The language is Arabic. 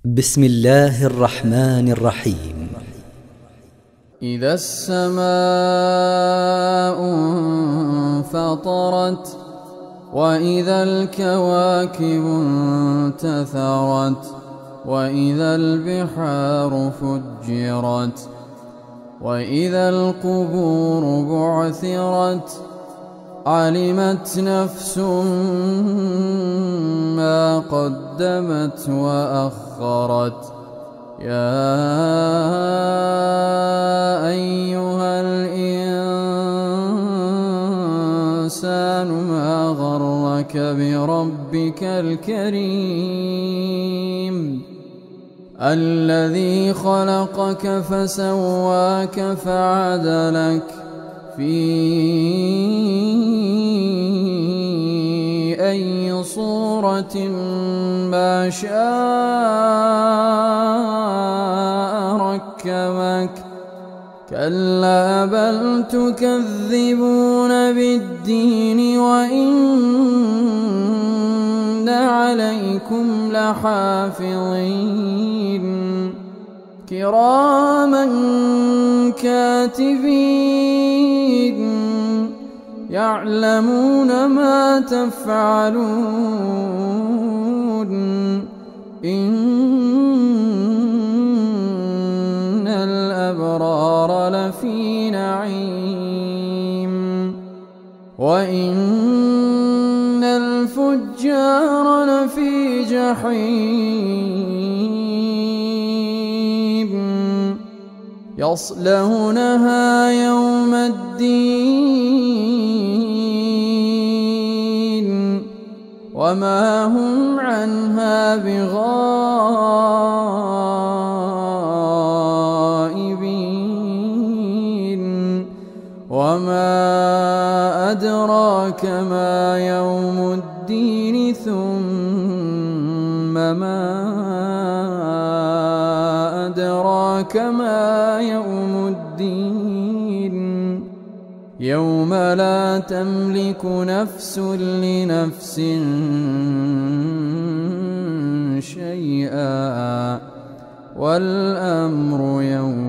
بسم الله الرحمن الرحيم. إذا السماء انفطرت وإذا الكواكب انتثرت وإذا البحار فجرت وإذا القبور بعثرت علمت نفس ما قدمت وأخرت. يا أيها الإنسان ما غرك بربك الكريم الذي خلقك فسواك فعدلك في أي صورة ما شاء ركبك. كلا بل تكذبون بالدين وإن عليكم لحافظين كراما كاتبين يعلمون ما تفعلون. إن الأبرار لفي نعيم وإن الفجار لفي جحيم يصلونها يوم الدين وما هم عنها بغائبين. وما أدراك ما يوم الدين ثم ما أدراك ما يوم الدين يوم لا تملك نفس لنفس شيئا والأمر يوم